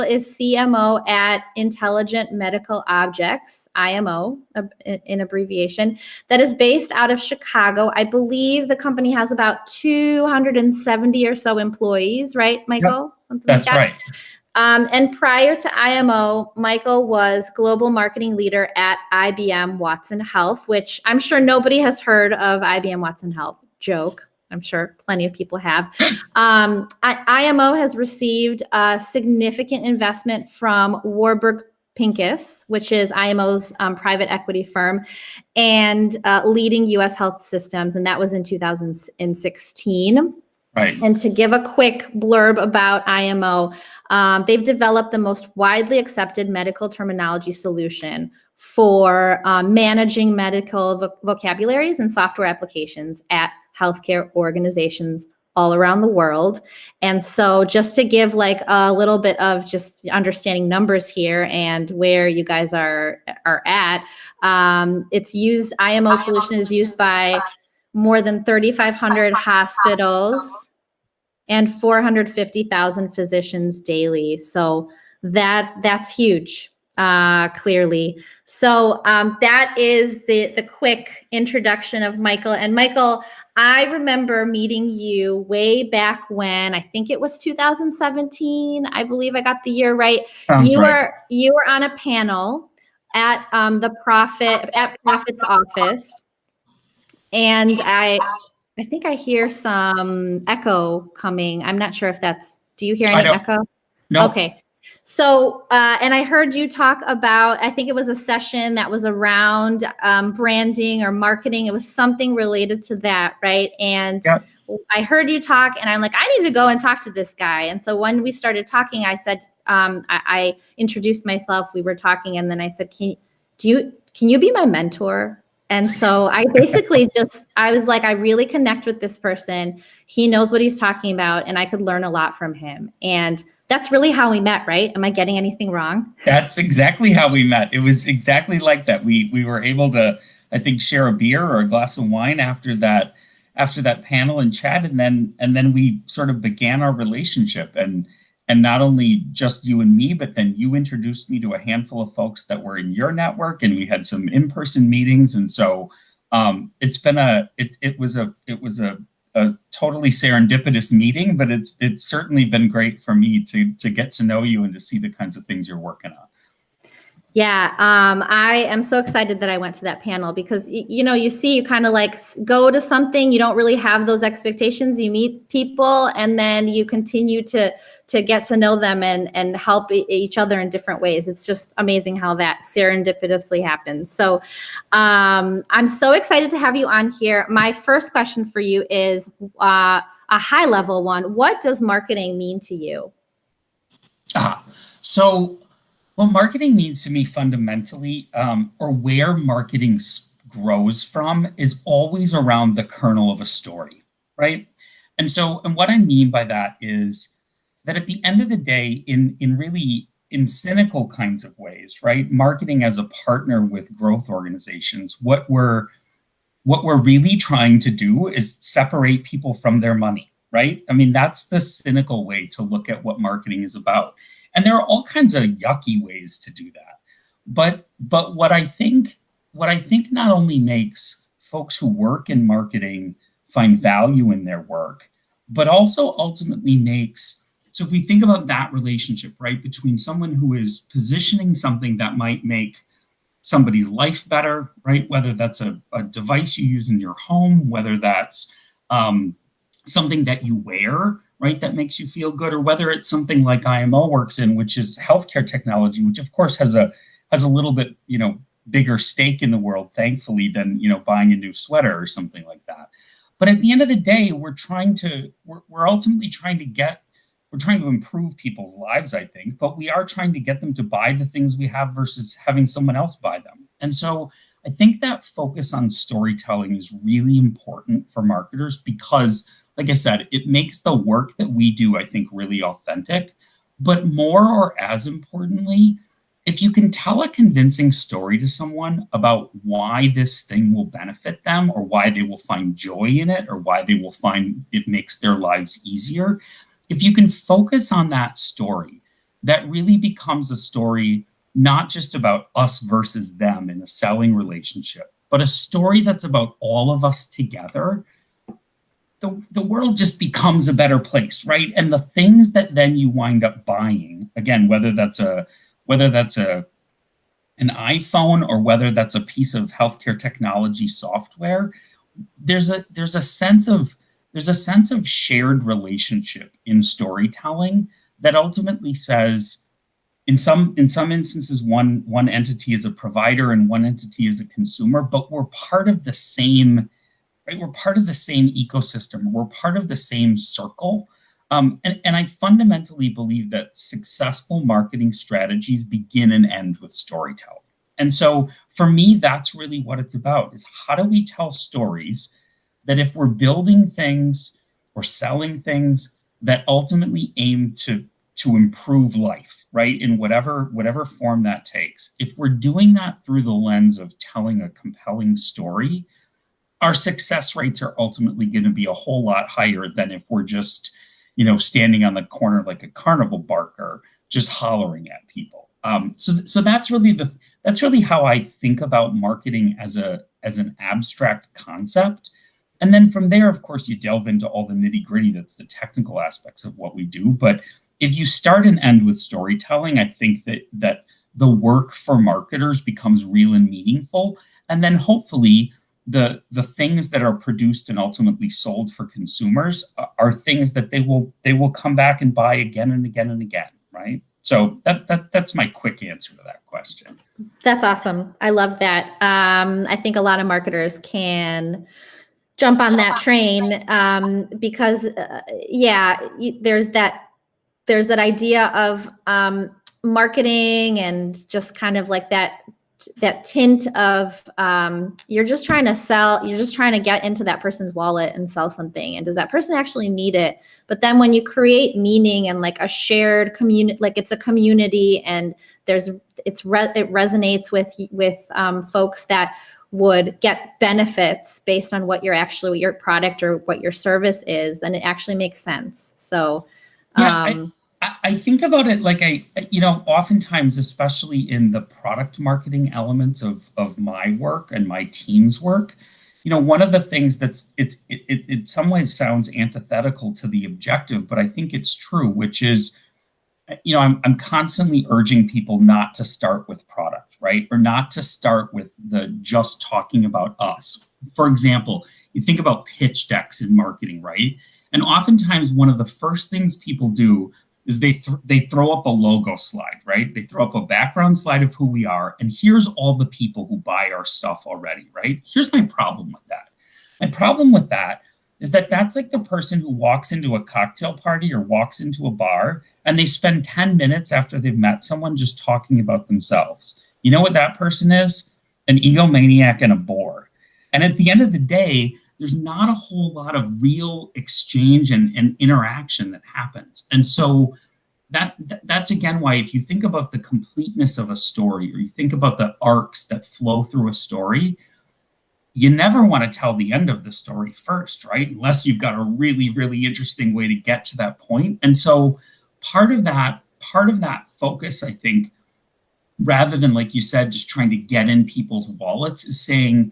is CMO at Intelligent Medical Objects, IMO, in abbreviation, that is based out of Chicago. I believe the company has about 270 or so employees, right, Michael? Yep, that's like that. Right. And prior to IMO, Michael was global marketing leader at IBM Watson Health, which I'm sure nobody has heard of IBM Watson Health. Joke. I'm sure plenty of people have. IMO has received a significant investment from Warburg Pincus, which is IMO's private equity firm, and leading U.S. health systems, and that was in 2016. Right. And to give a quick blurb about IMO, they've developed the most widely accepted medical terminology solution for managing medical vocabularies and software applications at healthcare organizations all around the world. And so just to give like a little bit of just understanding numbers here and where you guys are at, it's used, IMO solution is used by more than 3,500 hospitals and 450,000 physicians daily. So that's huge. Clearly. So that is the quick introduction of Michael. And Michael, I remember meeting you way back when, I think it was 2017. I believe I got the year right. You were on a panel at Prophet's office. And I think I hear some echo coming. I'm not sure if that's, do you hear any echo? No. Okay. So, and I heard you talk about, I think it was a session that was around branding or marketing. It was something related to that, right? And yep. I heard you talk and I'm like, I need to go and talk to this guy. And so when we started talking, I said, I introduced myself, we were talking, and then I said, can you be my mentor? And so I basically I was like, I really connect with this person. He knows what he's talking about and I could learn a lot from him. And that's really how we met, right? Am I getting anything wrong? That's exactly how we met. It was exactly like that. We were able to, I think, share a beer or a glass of wine after that panel and chat, and then we sort of began our relationship. And not only just you and me, but then you introduced me to a handful of folks that were in your network, and we had some in-person meetings. And so it was a totally serendipitous meeting, but it's certainly been great for me to get to know you and to see the kinds of things you're working on. Yeah, I am so excited that I went to that panel because, you kind of like go to something, you don't really have those expectations, you meet people, and then you continue to get to know them and help each other in different ways. It's just amazing how that serendipitously happens. So I'm so excited to have you on here. My first question for you is a high level one. What does marketing mean to you? Well, marketing means to me fundamentally, or where marketing grows from, is always around the kernel of a story, right? And what I mean by that is that at the end of the day, in cynical kinds of ways, right? Marketing as a partner with growth organizations, what we're really trying to do is separate people from their money, right? I mean, that's the cynical way to look at what marketing is about. And there are all kinds of yucky ways to do that. But what I think not only makes folks who work in marketing find value in their work, but also ultimately makes, so if we think about that relationship, right, between someone who is positioning something that might make somebody's life better, right, whether that's a device you use in your home, whether that's something that you wear, right, that makes you feel good, or whether it's something like IMO works in, which is healthcare technology, which of course has a little bit, bigger stake in the world, thankfully, than, buying a new sweater or something like that. But at the end of the day, we're ultimately trying to improve people's lives, I think, but we are trying to get them to buy the things we have versus having someone else buy them. And so I think that focus on storytelling is really important for marketers because, like I said, it makes the work that we do, I think, really authentic. But more, or as importantly, if you can tell a convincing story to someone about why this thing will benefit them, or why they will find joy in it, or why they will find it makes their lives easier, if you can focus on that story, that really becomes a story not just about us versus them in a selling relationship, but a story that's about all of us together, the world just becomes a better place, right? And the things that then you wind up buying, again, whether that's an iPhone or whether that's a piece of healthcare technology software, there's a sense of shared relationship in storytelling that ultimately says, in some instances, one entity is a provider and one entity is a consumer, but we're part of the same, right? We're part of the same ecosystem. We're part of the same circle. And I fundamentally believe that successful marketing strategies begin and end with storytelling. And so for me, that's really what it's about, is how do we tell stories that if we're building things or selling things that ultimately aim to improve life, right? In whatever form that takes. If we're doing that through the lens of telling a compelling story, our success rates are ultimately going to be a whole lot higher than if we're just, standing on the corner like a carnival barker, just hollering at people. So that's really how I think about marketing as an abstract concept. And then from there, of course, you delve into all the nitty gritty. That's the technical aspects of what we do. But if you start and end with storytelling, I think that the work for marketers becomes real and meaningful. And then hopefully the things that are produced and ultimately sold for consumers are things that they will come back and buy again and again and again, right? So that's my quick answer to that question. That's awesome. I love that. I think a lot of marketers can jump on that train because, there's that idea of marketing and just kind of like that tint of you're just trying to sell, you're just trying to get into that person's wallet and sell something. And does that person actually need it? But then when you create meaning and like a shared community, like it's a community and it resonates with folks that would get benefits based on what your product or what your service is, then it actually makes sense. So I think about it like oftentimes, especially in the product marketing elements of my work and my team's work, one of the things it in some ways sounds antithetical to the objective, but I think it's true, which is, I'm constantly urging people not to start with product, right? Or not to start with the just talking about us. For example, you think about pitch decks in marketing, right? And oftentimes one of the first things people do is they throw up a logo slide, right? They throw up a background slide of who we are, and here's all the people who buy our stuff already, right? Here's my problem with that. My problem with that is that that's like the person who walks into a cocktail party or walks into a bar and they spend 10 minutes after they've met someone just talking about themselves. You know what that person is? An egomaniac and a bore. And at the end of the day, there's not a whole lot of real exchange and interaction that happens. And so that's again why, if you think about the completeness of a story, or you think about the arcs that flow through a story, you never want to tell the end of the story first, right? Unless you've got a really, really interesting way to get to that point. And so part of that focus, I think, rather than, like you said, just trying to get in people's wallets, is saying,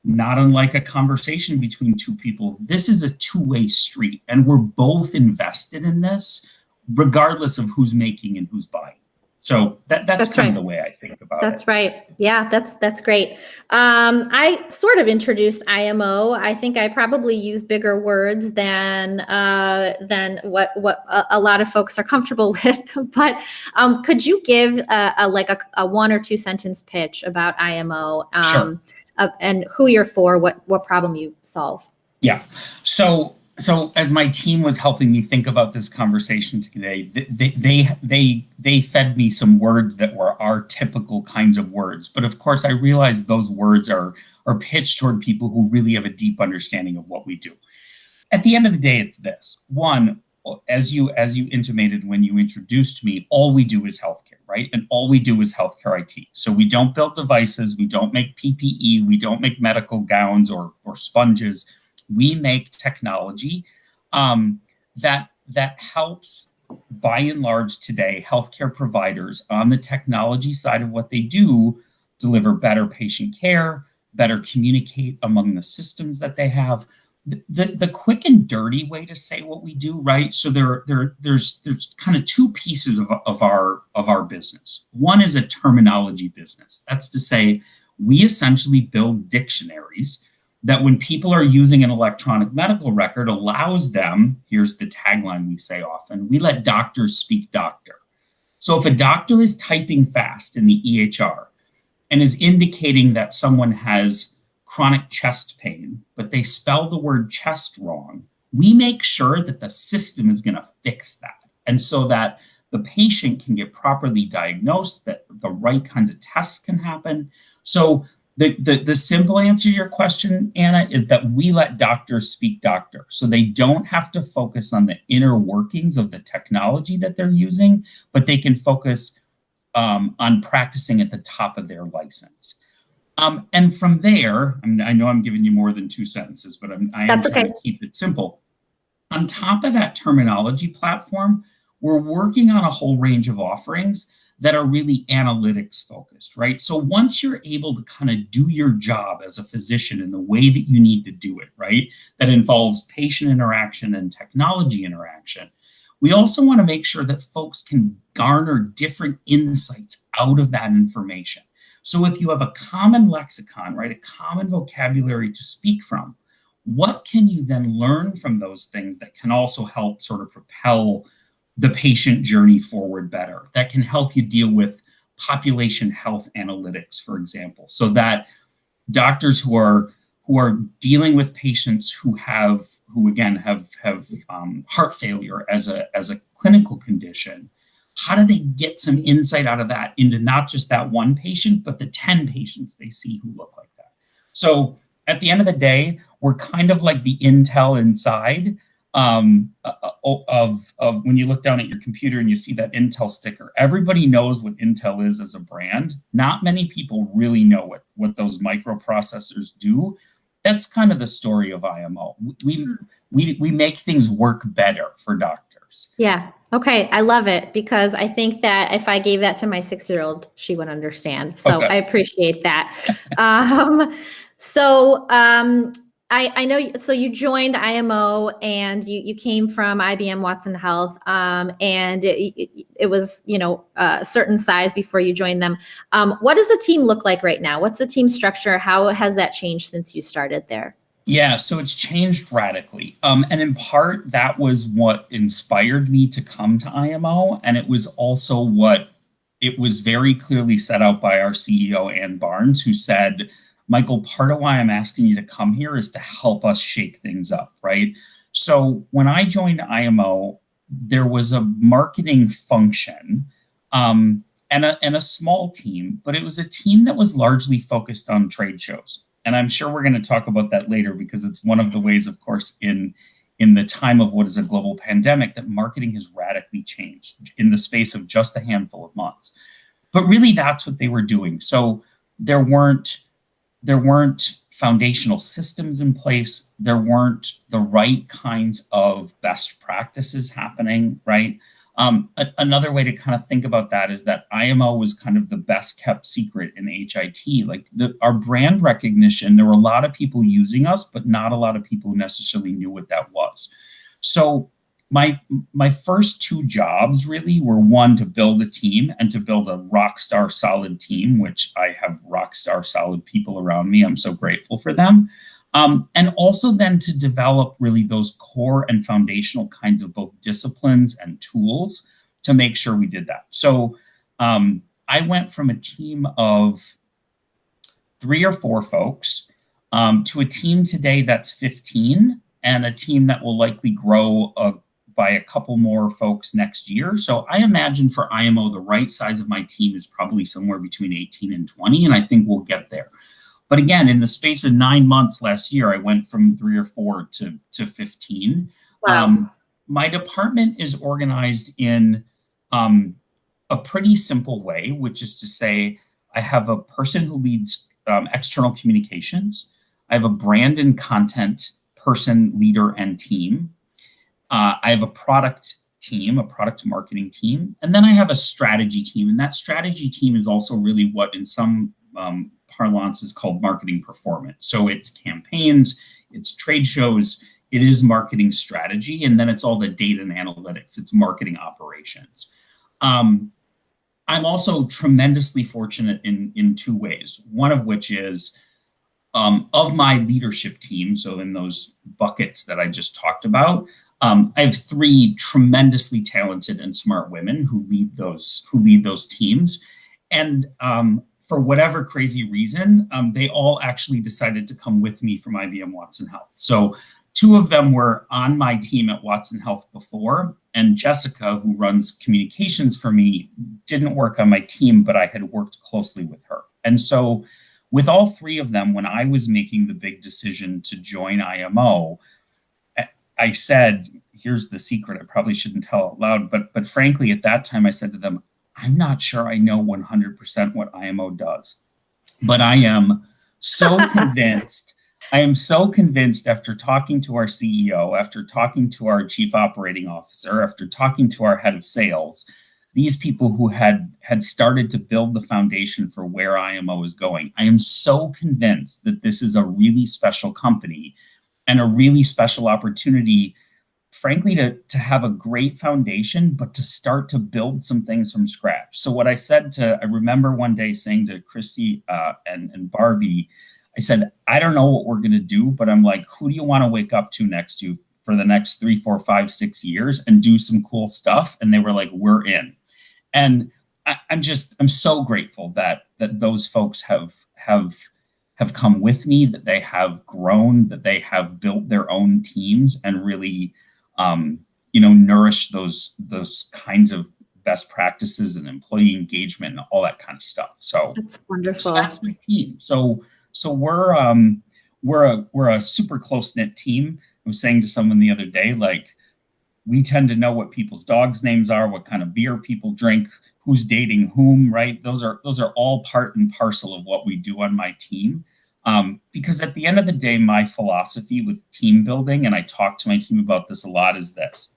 not unlike a conversation between two people, this is a two-way street, and we're both invested in this, regardless of who's making and who's buying. So that's kind of the way I think about it. That's right. Yeah, that's great. I sort of introduced IMO. I think I probably use bigger words than what a lot of folks are comfortable with. But could you give a 1 or 2 sentence pitch about IMO? Sure. And who you're for, what problem you solve? Yeah. So as my team was helping me think about this conversation today, they fed me some words that were our typical kinds of words. But of course, I realized those words are pitched toward people who really have a deep understanding of what we do. At the end of the day, it's this. One, as you intimated when you introduced me, all we do is healthcare, right? And all we do is healthcare IT. So we don't build devices, we don't make PPE, we don't make medical gowns or sponges. We make technology that helps by and large today, healthcare providers on the technology side of what they do deliver better patient care, better communicate among the systems that they have. The quick and dirty way to say what we do, right? So there's kind of two pieces of our business. One is a terminology business. That's to say, we essentially build dictionaries that when people are using an electronic medical record allows them, here's the tagline we say often, we let doctors speak doctor. So if a doctor is typing fast in the EHR and is indicating that someone has chronic chest pain, but they spell the word chest wrong, we make sure that the system is going to fix that. And so that the patient can get properly diagnosed, that the right kinds of tests can happen. So the simple answer to your question, Anna, is that we let doctors speak doctor. So they don't have to focus on the inner workings of the technology that they're using, but they can focus on practicing at the top of their license. And from there, I know I'm giving you more than two sentences, but I am trying to keep it simple. On top of that terminology platform, we're working on a whole range of offerings that are really analytics focused, right? So once you're able to kind of do your job as a physician in the way that you need to do it, right? That involves patient interaction and technology interaction. We also want to make sure that folks can garner different insights out of that information. So if you have a common lexicon, right, a common vocabulary to speak from, what can you then learn from those things that can also help sort of propel the patient journey forward better, that can help you deal with population health analytics, for example, so that doctors who are dealing with patients who again have heart failure as a clinical condition, how do they get some insight out of that into not just that one patient, but the 10 patients they see who look like that? So at the end of the day, we're kind of like the Intel inside of when you look down at your computer and you see that Intel sticker. Everybody knows what Intel is as a brand. Not many people really know what those microprocessors do. That's kind of the story of IMO. We make things work better for doctors. Yeah. Okay. I love it because I think that if I gave that to my 6-year-old, she would understand. So okay. I appreciate that. I know, so you joined IMO and you came from IBM Watson Health, and it was, a certain size before you joined them. What does the team look like right now? What's the team structure? How has that changed since you started there? Yeah, so it's changed radically. And in part, that was what inspired me to come to IMO. And it was also it was very clearly set out by our CEO, Ann Barnes, who said, Michael, part of why I'm asking you to come here is to help us shake things up, right? So when I joined IMO, there was a marketing function and a small team, but it was a team that was largely focused on trade shows. And I'm sure we're going to talk about that later because it's one of the ways, of course, in the time of what is a global pandemic that marketing has radically changed in the space of just a handful of months. But really, that's what they were doing. So there weren't foundational systems in place. There weren't the right kinds of best practices happening, right? Another way to kind of think about that is that IMO was kind of the best kept secret in HIT. Like our brand recognition, there were a lot of people using us, but not a lot of people who necessarily knew what that was. So my first two jobs really were, one, to build a team and to build a rock star solid team, which I have rock star solid people around me. I'm so grateful for them. And also then to develop really those core and foundational kinds of both disciplines and tools to make sure we did that. So I went from a team of 3 or 4 folks to a team today that's 15 and a team that will likely grow by a couple more folks next year. So I imagine for IMO, the right size of my team is probably somewhere between 18 and 20, and I think we'll get there. But again, in the space of 9 months last year, I went from 3 or 4 to 15. Wow. My department is organized in a pretty simple way, which is to say I have a person who leads external communications. I have a brand and content person, leader, and team. I have a product team, a product marketing team, and then I have a strategy team. And that strategy team is also really what in some parlance is called marketing performance. So it's campaigns, it's trade shows, it is marketing strategy, and then it's all the data and analytics, it's marketing operations. I'm also tremendously fortunate in two ways. One of which is of my leadership team, so in those buckets that I just talked about, I have three tremendously talented and smart women who lead those teams, and for whatever crazy reason, they all actually decided to come with me from IBM Watson Health. So two of them were on my team at Watson Health before, and Jessica, who runs communications for me, didn't work on my team, but I had worked closely with her. And so with all three of them, when I was making the big decision to join IMO, I said, here's the secret, I probably shouldn't tell out loud, but frankly, at that time, I said to them, I'm not sure I know 100% what IMO does, but I am so convinced. I am so convinced after talking to our CEO, after talking to our chief operating officer, after talking to our head of sales, these people who had started to build the foundation for where IMO is going. I am so convinced that this is a really special company and a really special opportunity, frankly, to have a great foundation, but to start to build some things from scratch. So what I remember one day saying to Christy and Barbie, I said, I don't know what we're going to do, but I'm like, who do you want to wake up to next to for the next 3, 4, 5, 6 years and do some cool stuff? And they were like, we're in. And I'm so grateful that those folks have come with me, that they have grown, that they have built their own teams and really, nourish those kinds of best practices and employee engagement and all that kind of stuff. So that's wonderful. So that's my team. So we're a super close knit team. I was saying to someone the other day, like, we tend to know what people's dogs' names are, what kind of beer people drink, who's dating whom, right? Those are all part and parcel of what we do on my team. Because at the end of the day, my philosophy with team building, and I talk to my team about this a lot, is this.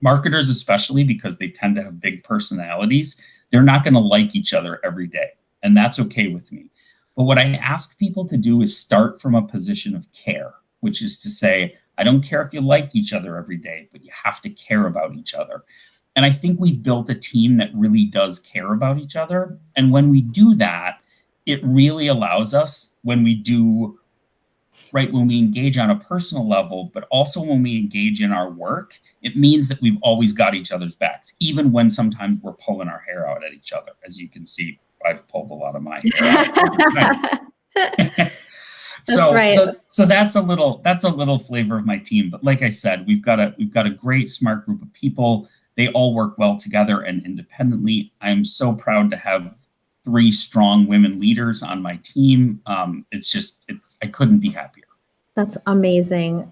Marketers, especially because they tend to have big personalities, they're not going to like each other every day. And that's okay with me. But what I ask people to do is start from a position of care, which is to say, I don't care if you like each other every day, but you have to care about each other. And I think we've built a team that really does care about each other. And when we do that, it really allows us, when we engage on a personal level, but also when we engage in our work, it means that we've always got each other's backs, even when sometimes we're pulling our hair out at each other. As you can see, I've pulled a lot of my hair out over time. So that's a little flavor of my team. But like I said, we've got a great, smart group of people. They all work well together and independently. I'm so proud to have 3 strong women leaders on my team. I couldn't be happier. That's amazing.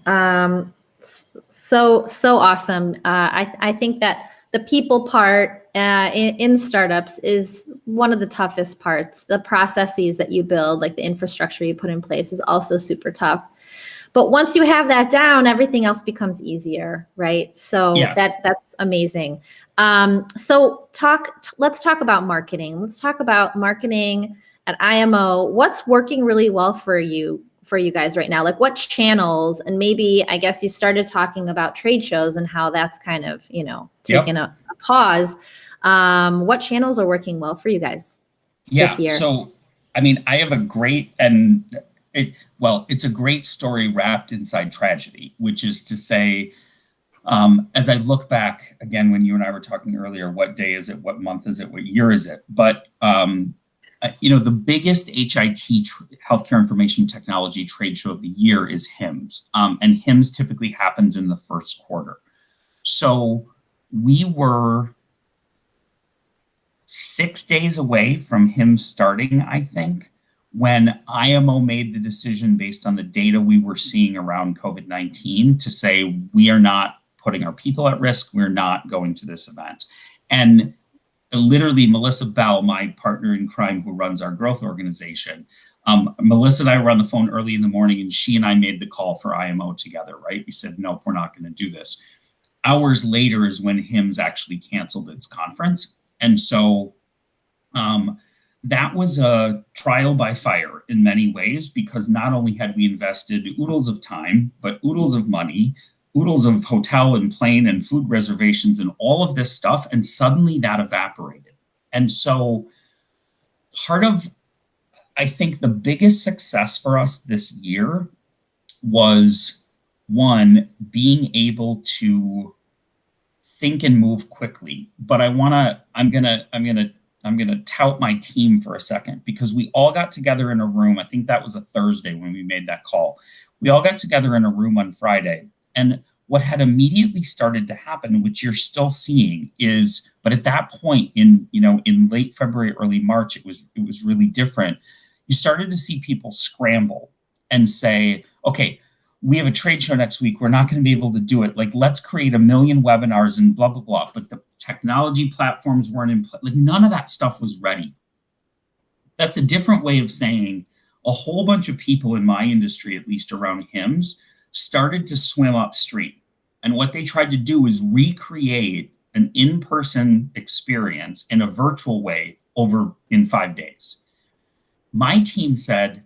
So awesome. I think that the people part in startups is one of the toughest parts. The processes that you build, like the infrastructure you put in place, is also super tough. But once you have that down, everything else becomes easier, right? So yeah. That's amazing. So let's talk about marketing. Let's talk about marketing at IMO. What's working really well for you guys right now? Like, what channels? And maybe, I guess you started talking about trade shows and how that's kind of, taken a pause. What channels are working well for you guys this year? So, I mean, I have a great, it's a great story wrapped inside tragedy, which is to say, as I look back again, when you and I were talking earlier, what day is it? What month is it? What year is it? But, the biggest HIT healthcare information technology trade show of the year is HIMSS. And HIMSS typically happens in the first quarter. So we were 6 days away from HIMSS starting, I think, when IMO made the decision based on the data we were seeing around COVID-19 to say, we are not putting our people at risk. We're not going to this event. And literally, Melissa Bell, my partner in crime who runs our growth organization, Melissa and I were on the phone early in the morning, and she and I made the call for IMO together, right? We said, nope, we're not going to do this. hours later is when HIMSS actually canceled its conference. And so that was a trial by fire in many ways, because not only had we invested oodles of time, but oodles of money, oodles of hotel and plane and food reservations and all of this stuff, and suddenly that evaporated. And so part of, I think, the biggest success for us this year was, one, being able to think and move quickly. But I'm gonna tout my team for a second, because we all got together in a room. I think that was a Thursday when we made that call. We all got together in a room on Friday, and what had immediately started to happen, which you're still seeing, is, but at that point in late February, early March, it was really different. You started to see people scramble and say, okay, we have a trade show next week. We're not going to be able to do it. Like, let's create 1 million webinars and blah, blah, blah. But the technology platforms weren't in place. Like, none of that stuff was ready. That's a different way of saying a whole bunch of people in my industry, at least around HIMSS, started to swim upstream. And what they tried to do is recreate an in-person experience in a virtual way in 5 days. My team said,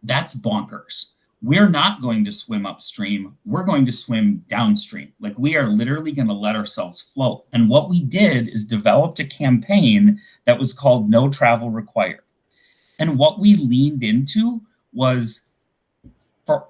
that's bonkers. We're not going to swim upstream. We're going to swim downstream. Like, we are literally going to let ourselves float. And what we did is developed a campaign that was called No Travel Required. And what we leaned into was,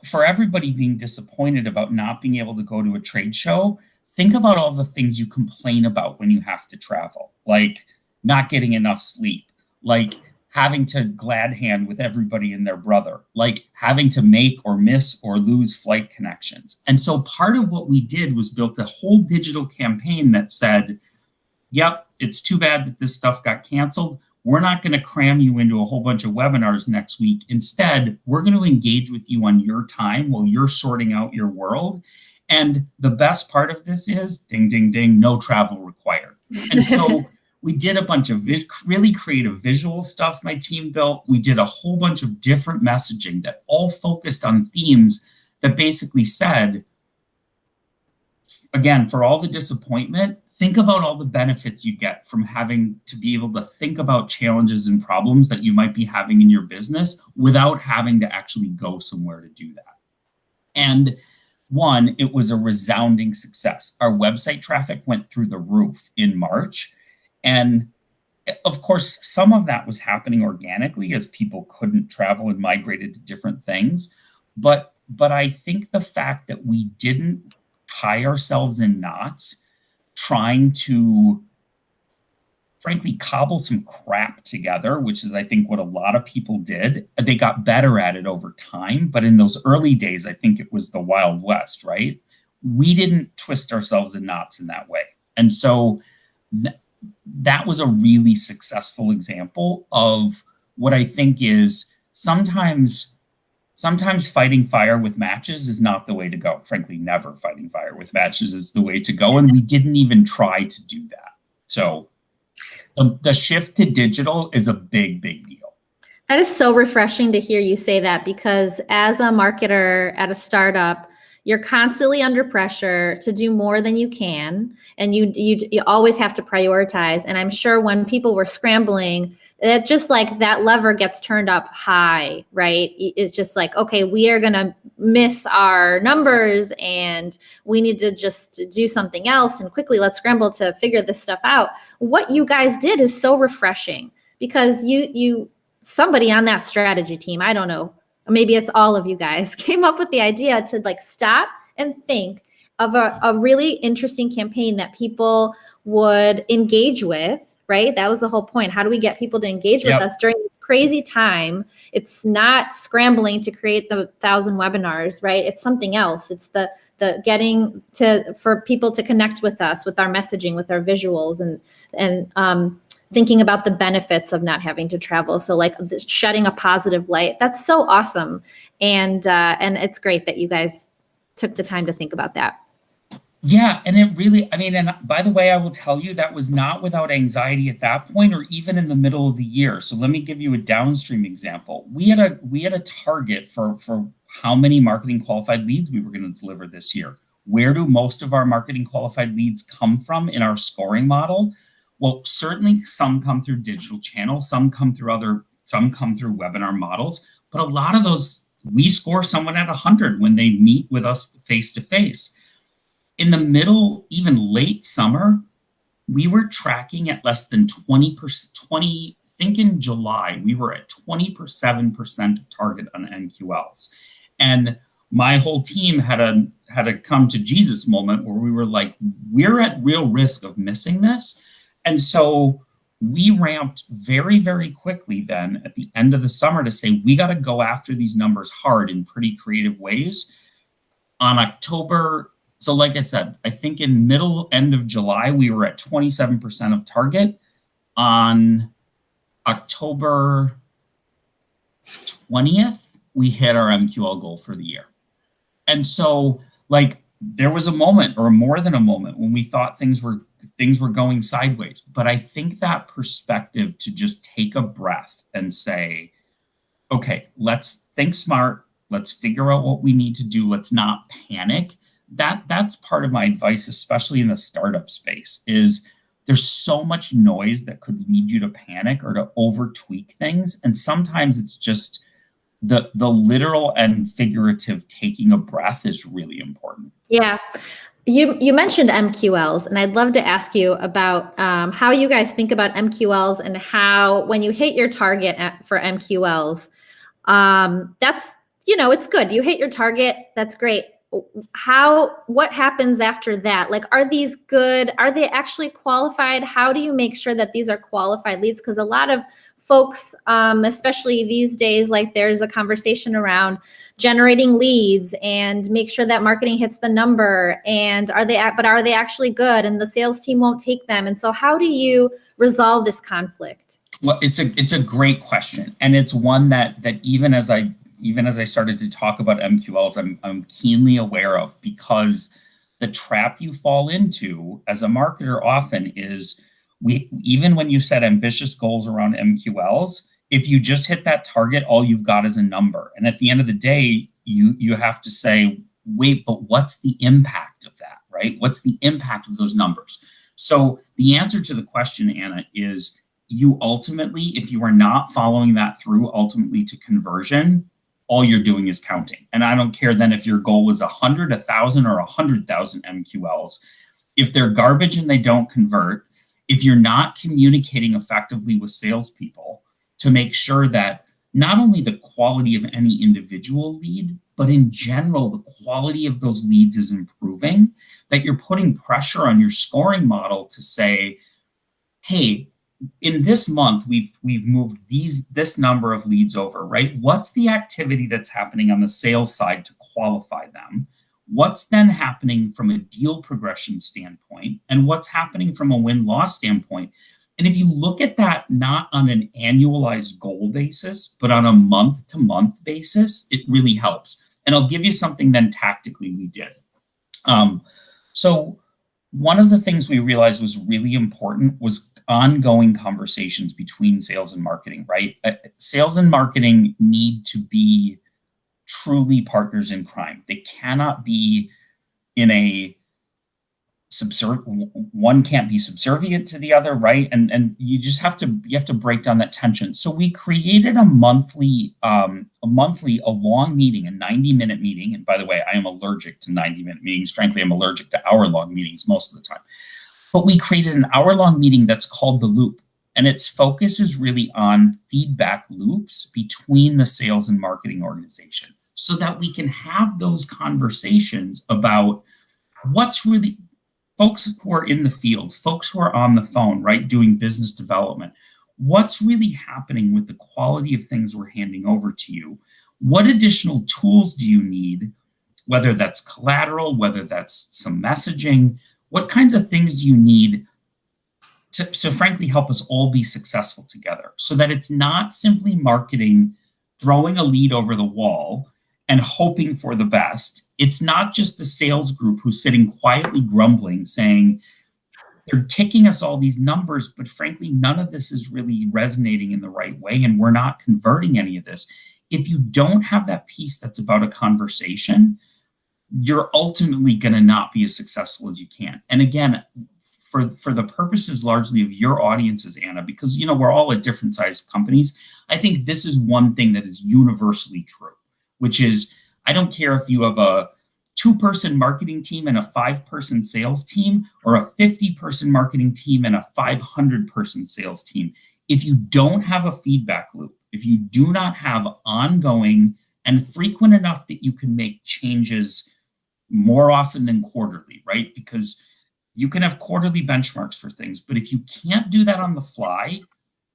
for everybody being disappointed about not being able to go to a trade show, think about all the things you complain about when you have to travel, like not getting enough sleep, like having to glad hand with everybody and their brother, like having to make or miss or lose flight connections. And so part of what we did was built a whole digital campaign that said, yep, it's too bad that this stuff got canceled. We're not going to cram you into a whole bunch of webinars next week. Instead, we're going to engage with you on your time while you're sorting out your world. And the best part of this is, ding, ding, ding, no travel required. And so we did a bunch of really creative visual stuff my team built. We did a whole bunch of different messaging that all focused on themes that basically said, again, for all the disappointment, think about all the benefits you get from having to be able to think about challenges and problems that you might be having in your business without having to actually go somewhere to do that. And one, it was a resounding success. Our website traffic went through the roof in March. And of course, some of that was happening organically as people couldn't travel and migrated to different things. But I think the fact that we didn't tie ourselves in knots trying to, frankly, cobble some crap together, which is, I think, what a lot of people did. They got better at it over time. But in those early days, I think it was the Wild West, right? We didn't twist ourselves in knots in that way. And so that was a really successful example of what I think is sometimes fighting fire with matches is not the way to go. Frankly, never fighting fire with matches is the way to go. And we didn't even try to do that. So the shift to digital is a big, big deal. That is so refreshing to hear you say that, because as a marketer at a startup, you're constantly under pressure to do more than you can, and you always have to prioritize. And I'm sure when people were scrambling, that just like that lever gets turned up high, right? It's just like, okay, we are going to miss our numbers and we need to just do something else, and quickly let's scramble to figure this stuff out. What you guys did is so refreshing, because somebody on that strategy team, I don't know, maybe it's all of you guys, came up with the idea to like stop and think of a really interesting campaign that people would engage with, right? That was the whole point. How do we get people to engage with us during this crazy time? It's not scrambling to create the 1,000 webinars, right? It's something else. It's the getting for people to connect with us, with our messaging, with our visuals, and thinking about the benefits of not having to travel. So like shedding a positive light. That's so awesome. And it's great that you guys took the time to think about that. Yeah, and it really, I mean, and by the way, I will tell you that was not without anxiety at that point or even in the middle of the year. So let me give you a downstream example. We had a target for how many marketing qualified leads we were going to deliver this year. where do most of our marketing qualified leads come from in our scoring model? Well, certainly some come through digital channels, some come through webinar models, but a lot of those, we score someone at 100 when they meet with us face to face. In the middle, even late summer, we were tracking at less than 20%, think in July, we were at 27% of target on MQLs. And my whole team had a come to Jesus moment where we were like, we're at real risk of missing this. And so we ramped very, very quickly then at the end of the summer to say, we got to go after these numbers hard in pretty creative ways. On October, so like I said, I think in end of July, we were at 27% of target. On October 20th, we hit our MQL goal for the year. And so like there was a moment, or more than a moment, when we thought things were going sideways. But I think that perspective to just take a breath and say, okay, let's think smart. Let's figure out what we need to do. Let's not panic. That's part of my advice, especially in the startup space, is there's so much noise that could lead you to panic or to over tweak things. And sometimes it's just the literal and figurative taking a breath is really important. Yeah. You mentioned MQLs, and I'd love to ask you about how you guys think about MQLs and how, when you hit your target for MQLs, that's, it's good. You hit your target. That's great. What happens after that? Like, are these good? Are they actually qualified? How do you make sure that these are qualified leads? Because a lot of folks, especially these days, like there's a conversation around generating leads and make sure that marketing hits the number, and are they actually good, and the sales team won't take them. And so how do you resolve this conflict? Well, it's a great question. And it's one that even as I started to talk about MQLs, I'm keenly aware of, because the trap you fall into as a marketer often is, even when you set ambitious goals around MQLs, if you just hit that target, all you've got is a number. And at the end of the day, you have to say, wait, but what's the impact of that, right? What's the impact of those numbers? So the answer to the question, Anna, is you ultimately, if you are not following that through ultimately to conversion, all you're doing is counting. And I don't care then if your goal was 100, 1,000, or 100,000 MQLs. If they're garbage and they don't convert, if you're not communicating effectively with salespeople to make sure that not only the quality of any individual lead, but in general, the quality of those leads is improving, that you're putting pressure on your scoring model to say, hey, in this month, we've moved this number of leads over, right? What's the activity that's happening on the sales side to qualify them? What's then happening from a deal progression standpoint? And what's happening from a win-loss standpoint? And if you look at that not on an annualized goal basis, but on a month-to-month basis, it really helps. And I'll give you something then tactically we did. So one of the things we realized was really important was ongoing conversations between sales and marketing, right? Sales and marketing need to be truly partners in crime. They cannot be in a one can't be subservient to the other, right? And you have to break down that tension. So we created a long meeting, a 90-minute meeting. And by the way, I am allergic to 90-minute meetings. Frankly, I'm allergic to hour-long meetings most of the time. But we created an hour-long meeting that's called The Loop. And its focus is really on feedback loops between the sales and marketing organization, so that we can have those conversations about what's really, folks who are in the field, folks who are on the phone, right, doing business development, what's really happening with the quality of things we're handing over to you? What additional tools do you need, whether that's collateral, whether that's some messaging? What kinds of things do you need to frankly help us all be successful together, so that it's not simply marketing, throwing a lead over the wall and hoping for the best. It's not just the sales group who's sitting quietly grumbling, saying, they're kicking us all these numbers, but frankly, none of this is really resonating in the right way, and we're not converting any of this. If you don't have that piece that's about a conversation, you're ultimately going to not be as successful as you can. And again, for the purposes largely of your audiences, Anna, because we're all at different sized companies, I think this is one thing that is universally true, which is I don't care if you have a 2-person marketing team and a 5-person sales team, or a 50-person marketing team and a 500-person sales team. If you don't have a feedback loop, if you do not have ongoing and frequent enough that you can make changes more often than quarterly, right? Because you can have quarterly benchmarks for things, but if you can't do that on the fly,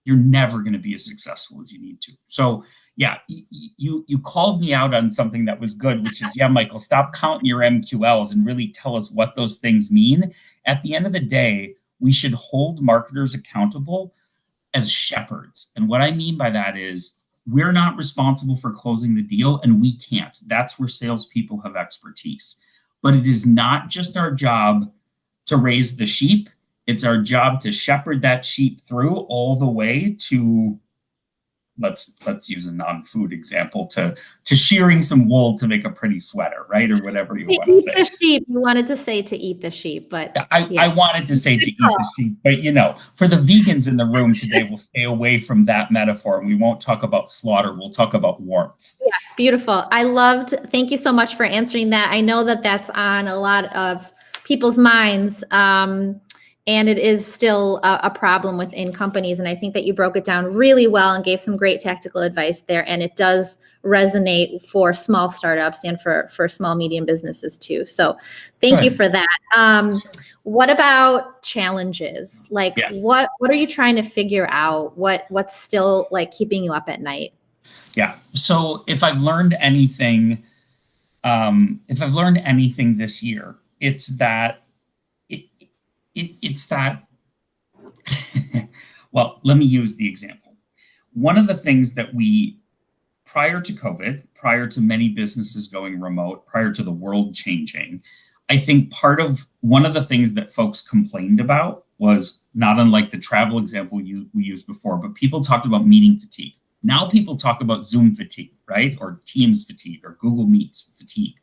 you're never going to be as successful as you need to. So yeah, you called me out on something that was good, which is, yeah, Michael, stop counting your MQLs and really tell us what those things mean. At the end of the day, we should hold marketers accountable as shepherds. And what I mean by that is we're not responsible for closing the deal, and we can't. That's where salespeople have expertise. But it is not just our job to raise the sheep. It's our job to shepherd that sheep through all the way to, let's use a non-food example, to shearing some wool to make a pretty sweater, right? Or whatever you want to say. Eat the sheep. You wanted to say to eat the sheep, but I wanted to say to eat the sheep, but for the vegans in the room today, we'll stay away from that metaphor, and we won't talk about slaughter. We'll talk about warmth. Yeah, beautiful. Thank you so much for answering that. I know that that's on a lot of people's minds. And it is still a problem within companies. And I think that you broke it down really well and gave some great tactical advice there. And it does resonate for small startups and for small, medium businesses too. So thank you for that. What about challenges? Like what are you trying to figure out? What's still like keeping you up at night? Yeah. So if I've learned anything this year, it's that well, let me use the example. One of the things that prior to COVID, prior to many businesses going remote, prior to the world changing, I think one of the things that folks complained about was, not unlike the travel example we used before, but people talked about meeting fatigue. Now people talk about Zoom fatigue, right? Or Teams fatigue, or Google Meets fatigue.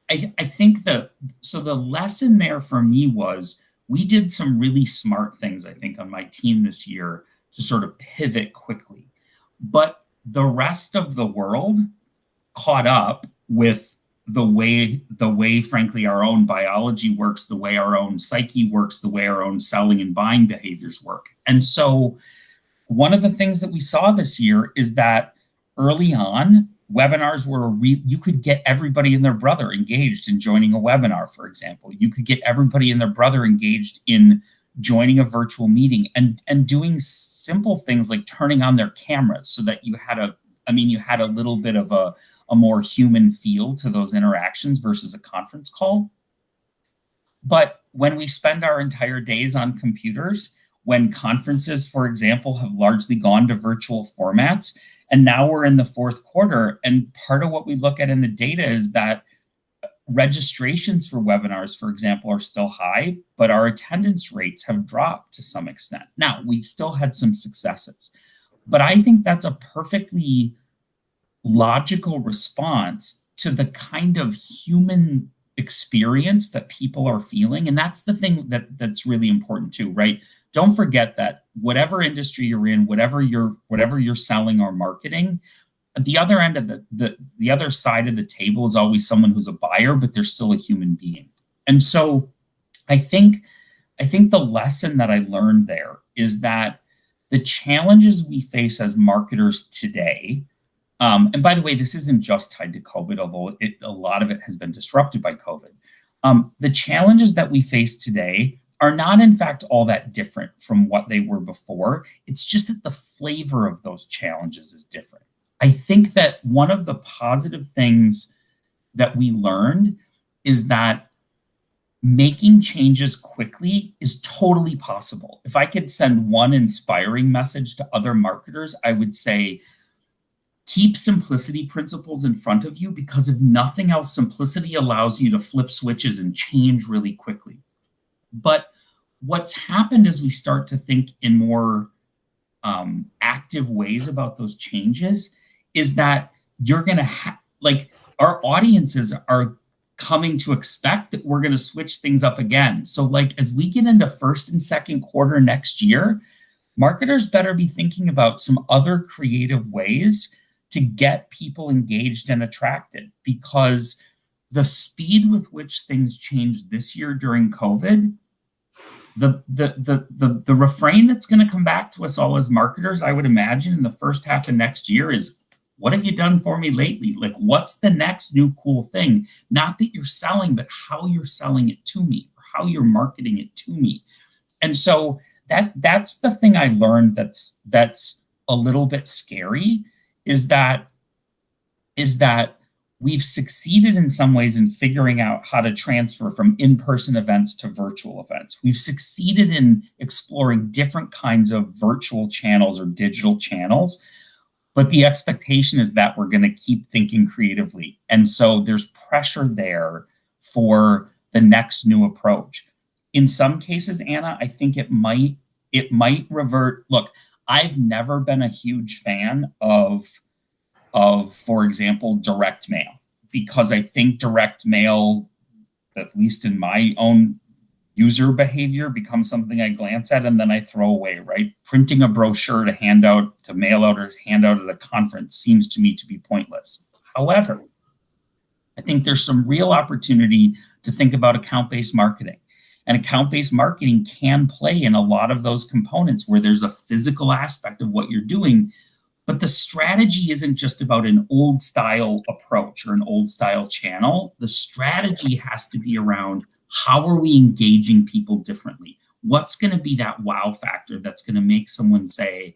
I think the lesson there for me was, we did some really smart things, I think, on my team this year to sort of pivot quickly. But the rest of the world caught up with the way, frankly, our own biology works, the way our own psyche works, the way our own selling and buying behaviors work. And so one of the things that we saw this year is that early on, webinars were you could get everybody and their brother engaged in joining a webinar, for example. You could get everybody and their brother engaged in joining a virtual meeting and doing simple things like turning on their cameras so that you had a little bit of a more human feel to those interactions versus a conference call. But when we spend our entire days on computers, when conferences, for example, have largely gone to virtual formats, and now we're in the fourth quarter, and part of what we look at in the data is that registrations for webinars, for example, are still high, but our attendance rates have dropped to some extent. Now, we've still had some successes, but I think that's a perfectly logical response to the kind of human experience that people are feeling. And that's the thing that's really important too, right? Don't forget that whatever industry you're in, whatever you're selling or marketing, at the other end of the other side of the table is always someone who's a buyer, but they're still a human being. And so I think the lesson that I learned there is that the challenges we face as marketers today, and by the way, this isn't just tied to COVID, although a lot of it has been disrupted by COVID. The challenges that we face today are not, in fact, all that different from what they were before. It's just that the flavor of those challenges is different. I think that one of the positive things that we learned is that making changes quickly is totally possible. If I could send one inspiring message to other marketers, I would say, keep simplicity principles in front of you, because if nothing else, simplicity allows you to flip switches and change really quickly. But what's happened as we start to think in more active ways about those changes is that you're going to our audiences are coming to expect that we're going to switch things up again. So like as we get into first and second quarter next year, marketers better be thinking about some other creative ways to get people engaged and attracted, because the speed with which things changed this year during COVID, the refrain that's going to come back to us all as marketers, I would imagine, in the first half of next year is, what have you done for me lately? Like, what's the next new cool thing? Not that you're selling, but how you're selling it to me, or how you're marketing it to me. And so that's the thing I learned that's a little bit scary, is that we've succeeded in some ways in figuring out how to transfer from in-person events to virtual events. We've succeeded in exploring different kinds of virtual channels or digital channels, but the expectation is that we're going to keep thinking creatively. And so there's pressure there for the next new approach. In some cases, Anna, I think it might revert. Look, I've never been a huge fan of, for example, direct mail, because I think direct mail, at least in my own user behavior, becomes something I glance at and then I throw away, right? Printing a brochure to hand out, to mail out or hand out at a conference seems to me to be pointless. However, I think there's some real opportunity to think about account-based marketing. And account-based marketing can play in a lot of those components where there's a physical aspect of what you're doing, but the strategy isn't just about an old style approach or an old style channel. The strategy has to be around, how are we engaging people differently? What's going to be that wow factor that's going to make someone say,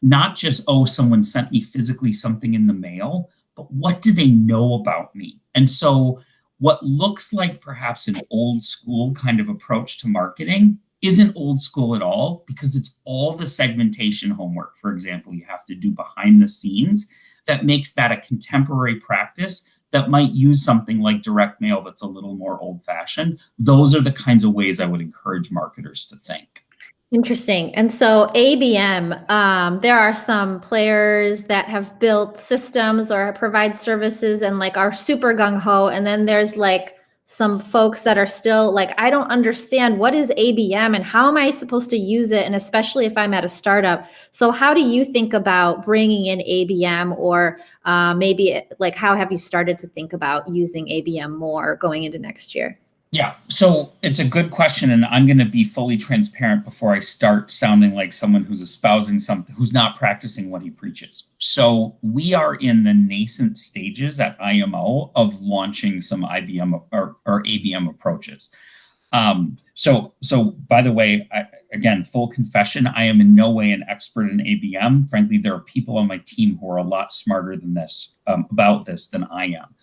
not just, oh, someone sent me physically something in the mail, but what do they know about me? And so what looks like perhaps an old school kind of approach to marketing isn't old school at all, because it's all the segmentation homework, for example, you have to do behind the scenes that makes that a contemporary practice that might use something like direct mail that's a little more old-fashioned. Those are the kinds of ways I would encourage marketers to think. Interesting. And so ABM, there are some players that have built systems or provide services and like are super gung-ho. And then there's like some folks that are still like, I don't understand, what is ABM and how am I supposed to use it? And especially if I'm at a startup. So how do you think about bringing in ABM, or maybe like, how have you started to think about using ABM more going into next year? Yeah, so it's a good question, and I'm going to be fully transparent before I start sounding like someone who's espousing something, who's not practicing what he preaches. So we are in the nascent stages at IMO of launching some IBM or ABM approaches. So by the way, again, full confession, I am in no way an expert in ABM. Frankly, there are people on my team who are a lot smarter than this about this than I am.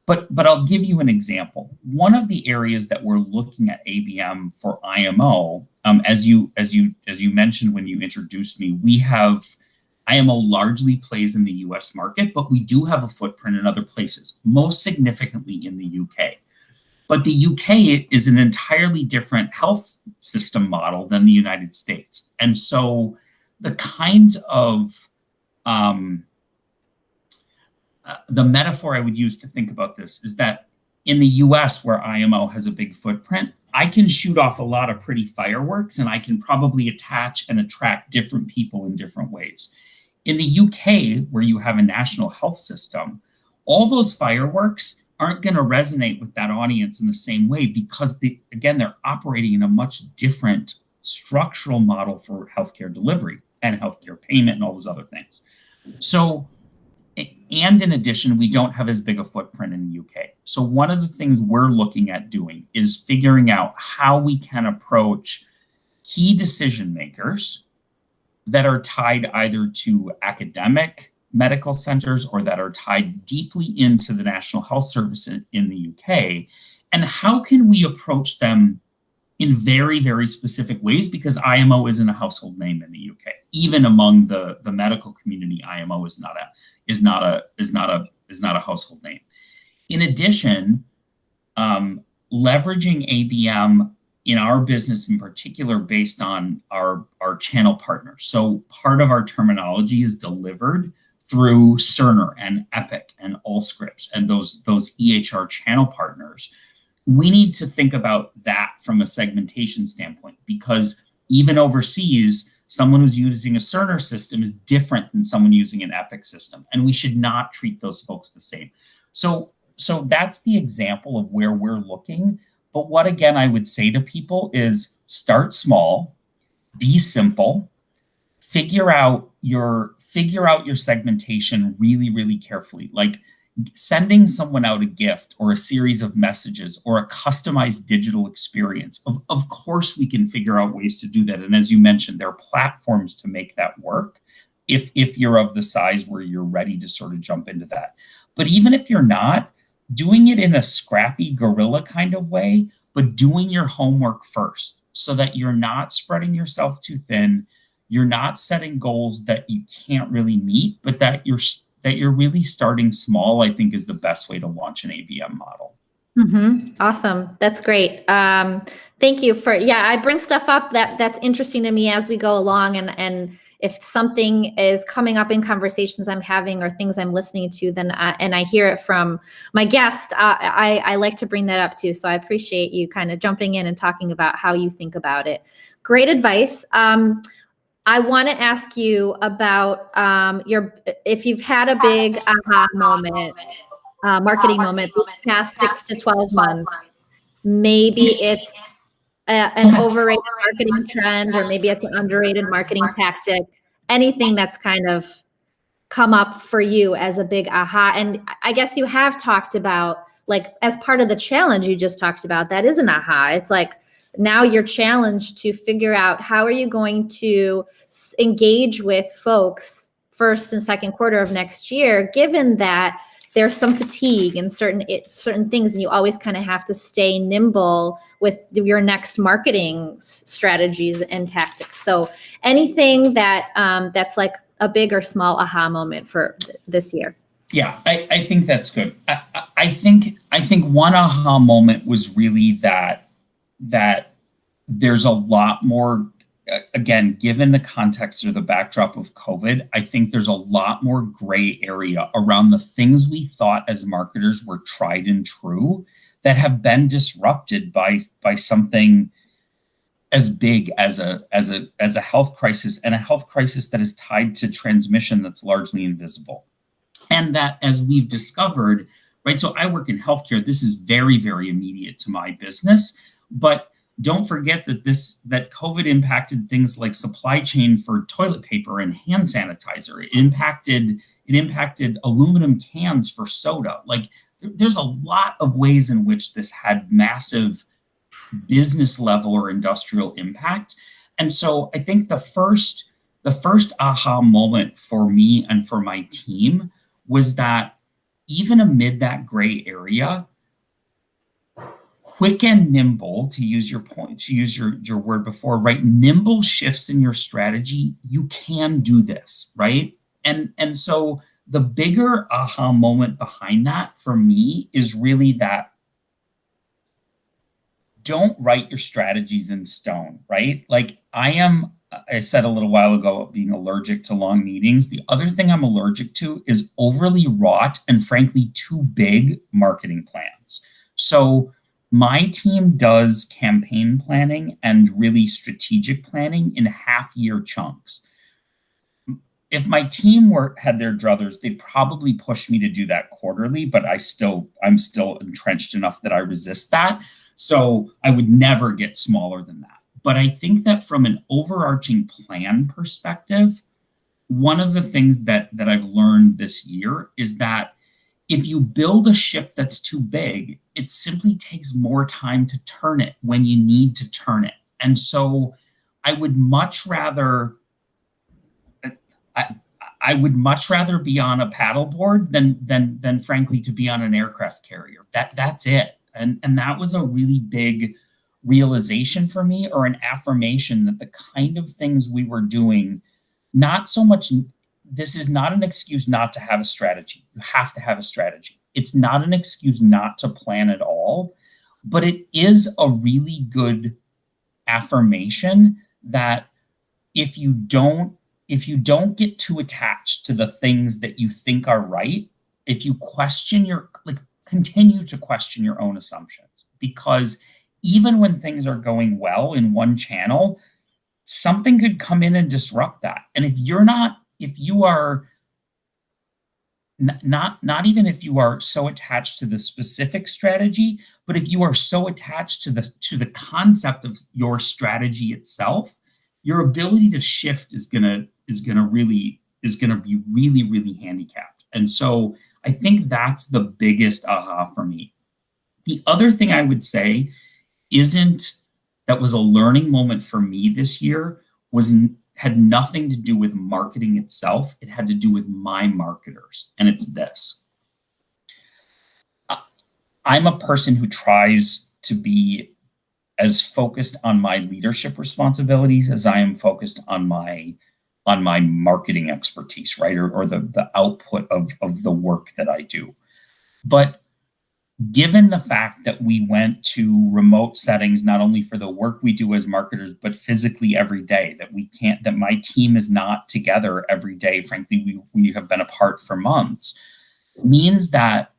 But I'll give you an example. One of the areas that we're looking at ABM for IMO, as you mentioned when you introduced me, we have IMO largely plays in the US market, but we do have a footprint in other places, most significantly in the UK. But the UK is an entirely different health system model than the United States. And so the kinds of the metaphor I would use to think about this is that in the US, where IMO has a big footprint, I can shoot off a lot of pretty fireworks and I can probably attach and attract different people in different ways. In the UK, where you have a national health system, all those fireworks aren't going to resonate with that audience in the same way, because they're operating in a much different structural model for healthcare delivery and healthcare payment and all those other things. So, and in addition, we don't have as big a footprint in the UK. So one of the things we're looking at doing is figuring out how we can approach key decision makers that are tied either to academic medical centers or that are tied deeply into the National Health Service in the UK. And how can we approach them in very, very specific ways, because IMO isn't a household name in the UK. Even among the medical community, IMO is not a household name. In addition, leveraging ABM in our business in particular based on our channel partners. So part of our terminology is delivered through Cerner and Epic and Allscripts and those EHR channel partners. We need to think about that from a segmentation standpoint, because even overseas, someone who's using a Cerner system is different than someone using an Epic system, and we should not treat those folks the same. So that's the example of where we're looking. But what, again, I would say to people is start small, be simple, figure out your segmentation really, really carefully. Like sending someone out a gift or a series of messages or a customized digital experience. Of course, we can figure out ways to do that. And as you mentioned, there are platforms to make that work if you're of the size where you're ready to sort of jump into that. But even if you're not, doing it in a scrappy guerrilla kind of way, but doing your homework first so that you're not spreading yourself too thin, you're not setting goals that you can't really meet, but that you're really starting small, I think is the best way to launch an ABM model. Awesome. That's great. Thank you for, I bring stuff up that's interesting to me as we go along. And if something is coming up in conversations I'm having or things I'm listening to, then and I hear it from my guest, I like to bring that up too. So I appreciate you kind of jumping in and talking about how you think about it. Great advice. I want to ask you about if you've had a big aha moment, marketing moment the past 6 to 12 months. Maybe it's an overrated marketing trend, or maybe it's an underrated marketing tactic, anything that's kind of come up for you as a big aha. And I guess you have talked about, like, as part of the challenge you just talked about, that is an aha. It's like, now you're challenged to figure out how are you going to engage with folks first and second quarter of next year, given that there's some fatigue in certain things, and you always kind of have to stay nimble with your next marketing strategies and tactics. So anything that that's like a big or small aha moment for this year? Yeah, I think that's good. I think one aha moment was really that there's a lot more, again, given the context or the backdrop of COVID, I think there's a lot more gray area around the things we thought as marketers were tried and true that have been disrupted by something as big as a health crisis, and a health crisis that is tied to transmission that's largely invisible. And that, as we've discovered, right? So I work in healthcare. This is very, very immediate to my business, but don't forget that COVID impacted things like supply chain for toilet paper and hand sanitizer. It impacted aluminum cans for soda. Like, there's a lot of ways in which this had massive business level or industrial impact. And so I think the first aha moment for me and for my team was that even amid that gray area, quick and nimble, to use your point, to use your word before, right? Nimble shifts in your strategy, you can do this, right? And so the bigger aha moment behind that for me is really that don't write your strategies in stone, right? Like I said a little while ago about being allergic to long meetings. The other thing I'm allergic to is overly wrought and frankly too big marketing plans. So my team does campaign planning and really strategic planning in half-year chunks. If my team had their druthers, they'd probably push me to do that quarterly, but I'm still entrenched enough that I resist that. So I would never get smaller than that. But I think that from an overarching plan perspective, one of the things that I've learned this year is that if you build a ship that's too big, it simply takes more time to turn it when you need to turn it. And so I would much rather be on a paddleboard than frankly to be on an aircraft carrier. That's it. And that was a really big realization for me, or an affirmation that the kind of things we were doing, not so much, this is not an excuse not to have a strategy. You have to have a strategy. It's not an excuse not to plan at all, but it is a really good affirmation that if you don't if you don't get too attached to the things that you think are right, if you question continue to question your own assumptions, because even when things are going well in one channel, something could come in and disrupt that. And if you are not even if you are so attached to the specific strategy, but if you are so attached to the concept of your strategy itself, your ability to shift is gonna be really, really handicapped. And so I think that's the biggest aha for me. The other thing I would say isn't that was a learning moment for me this year had nothing to do with marketing itself. It had to do with my marketers. And it's this. I'm a person who tries to be as focused on my leadership responsibilities as I am focused on my marketing expertise, right? Or the output of the work that I do. But given the fact that we went to remote settings, not only for the work we do as marketers, but physically every day, that my team is not together every day. Frankly, we have been apart for months, means that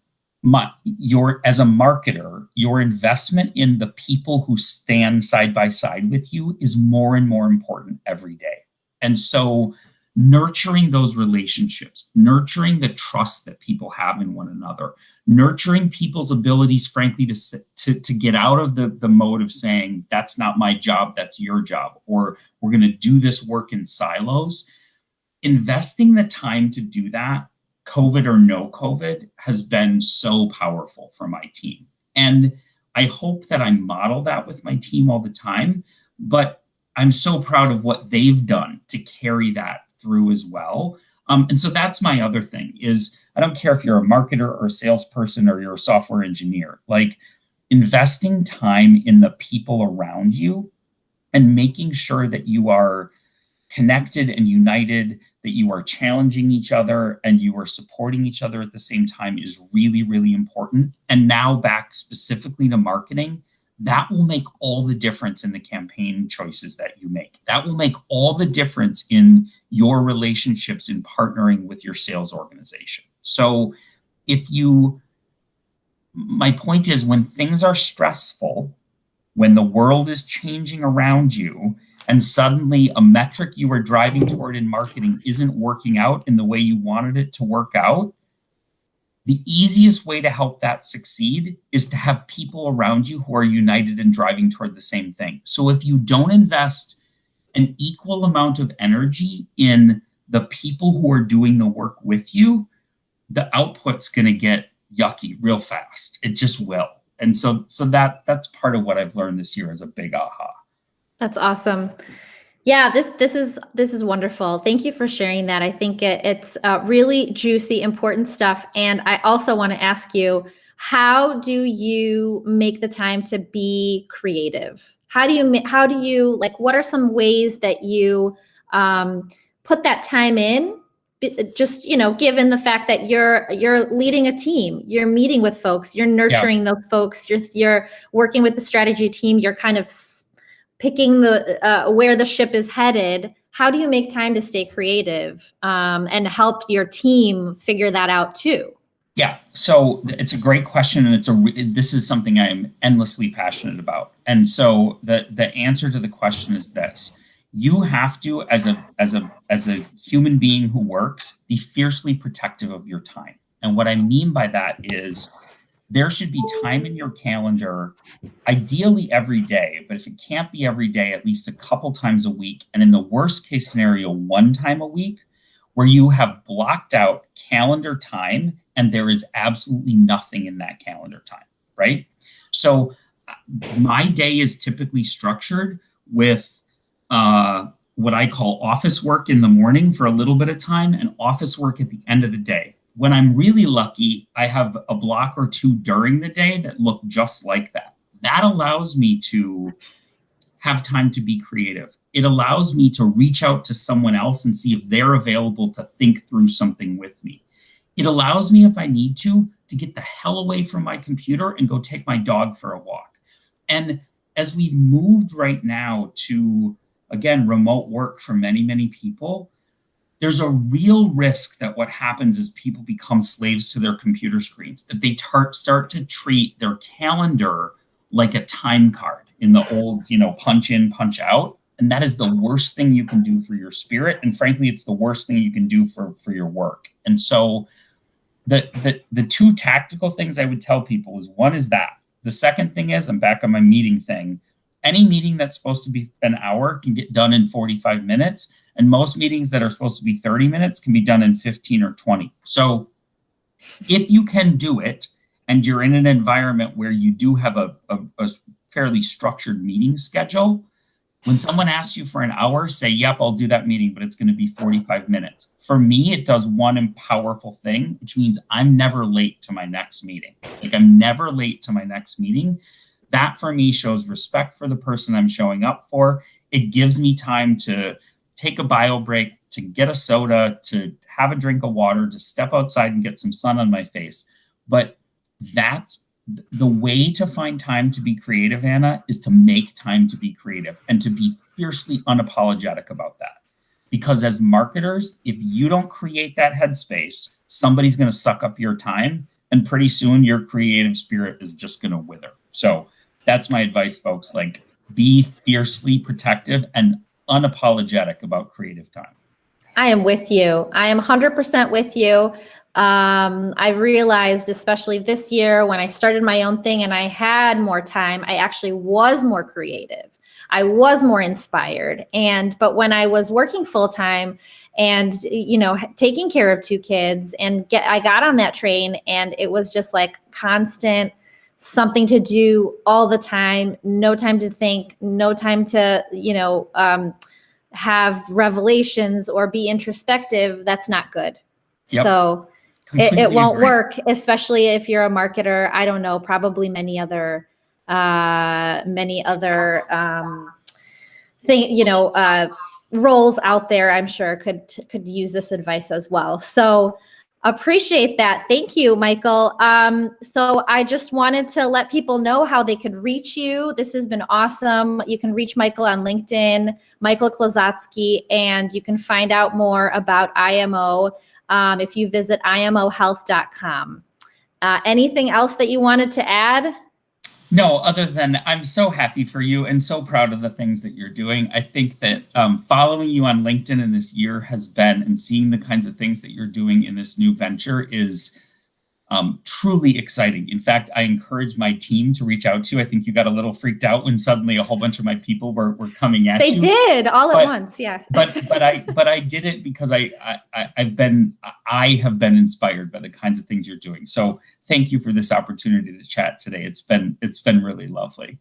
as a marketer, your investment in the people who stand side by side with you is more and more important every day. And so nurturing those relationships, nurturing the trust that people have in one another, nurturing people's abilities, frankly, to get out of the mode of saying, that's not my job, that's your job, or we're going to do this work in silos. Investing the time to do that, COVID or no COVID, has been so powerful for my team. And I hope that I model that with my team all the time, but I'm so proud of what they've done to carry that through as well. And so that's my other thing is, I don't care if you're a marketer or a salesperson or you're a software engineer, like investing time in the people around you and making sure that you are connected and united, that you are challenging each other and you are supporting each other at the same time is really, really important. And now back specifically to marketing, that will make all the difference in the campaign choices that you make. That will make all the difference in your relationships in partnering with your sales organization. So my point is, when things are stressful, when the world is changing around you, and suddenly a metric you were driving toward in marketing isn't working out in the way you wanted it to work out, the easiest way to help that succeed is to have people around you who are united and driving toward the same thing. So if you don't invest an equal amount of energy in the people who are doing the work with you, the output's going to get yucky real fast. It just will. And so that's part of what I've learned this year as a big aha. That's awesome. Yeah, this is wonderful. Thank you for sharing that. I think it's really juicy, important stuff. And I also want to ask you, how do you make the time to be creative? How do you like, what are some ways that you put that time in? Just, given the fact that you're leading a team, you're meeting with folks, you're nurturing those folks, you're working with the strategy team, you're kind of picking where the ship is headed. How do you make time to stay creative and help your team figure that out too? Yeah, so it's a great question, and this is something I'm endlessly passionate about. And so the answer to the question is this: you have to, as a human being who works, be fiercely protective of your time. And what I mean by that is, there should be time in your calendar, ideally every day, but if it can't be every day, at least a couple times a week, and in the worst case scenario, one time a week, where you have blocked out calendar time and there is absolutely nothing in that calendar time, right? So my day is typically structured with what I call office work in the morning for a little bit of time and office work at the end of the day. When I'm really lucky, I have a block or two during the day that look just like that. That allows me to have time to be creative. It allows me to reach out to someone else and see if they're available to think through something with me. It allows me, if I need to get the hell away from my computer and go take my dog for a walk. And as we've moved right now to, again, remote work for many, many people, there's a real risk that what happens is people become slaves to their computer screens, that they start to treat their calendar like a time card in the old, punch in, punch out. And that is the worst thing you can do for your spirit. And frankly, it's the worst thing you can do for your work. And so the two tactical things I would tell people is, one is that. The second thing is, I'm back on my meeting thing. Any meeting that's supposed to be an hour can get done in 45 minutes. And most meetings that are supposed to be 30 minutes can be done in 15 or 20. So if you can do it, and you're in an environment where you do have a fairly structured meeting schedule, when someone asks you for an hour, say, yep, I'll do that meeting, but it's going to be 45 minutes. For me, it does one powerful thing, which means I'm never late to my next meeting. Like, I'm never late to my next meeting. That for me shows respect for the person I'm showing up for. It gives me time to take a bio break, to get a soda, to have a drink of water, to step outside and get some sun on my face. But that's the way to find time to be creative, Anna, is to make time to be creative and to be fiercely unapologetic about that. Because as marketers, if you don't create that headspace, somebody's going to suck up your time, and pretty soon your creative spirit is just going to wither. So that's my advice, folks. Like, be fiercely protective and unapologetic about creative time. I am with you. I am 100% with you. I realized, especially this year when I started my own thing and I had more time, I actually was more creative. I was more inspired. But when I was working full time and, taking care of two kids, I got on that train, and it was just like constant something to do all the time, no time to think, no time to, have revelations or be introspective. That's not good. Yep. So Completely it won't agree. work, especially if you're a marketer. I don't know, probably many other roles out there, I'm sure could use this advice as well. So appreciate that. Thank you, Michael. So I just wanted to let people know how they could reach you. This has been awesome. You can reach Michael on LinkedIn, Michael Klozotsky, and you can find out more about IMO if you visit imohealth.com. Anything else that you wanted to add? No, other than I'm so happy for you and so proud of the things that you're doing. I think that following you on LinkedIn in this year has been, and seeing the kinds of things that you're doing in this new venture is truly exciting. In fact, I encourage my team to reach out to you. I think you got a little freaked out when suddenly a whole bunch of my people were coming at you. They did all at once, yeah. but I did it because I have been inspired by the kinds of things you're doing. So thank you for this opportunity to chat today. It's been really lovely.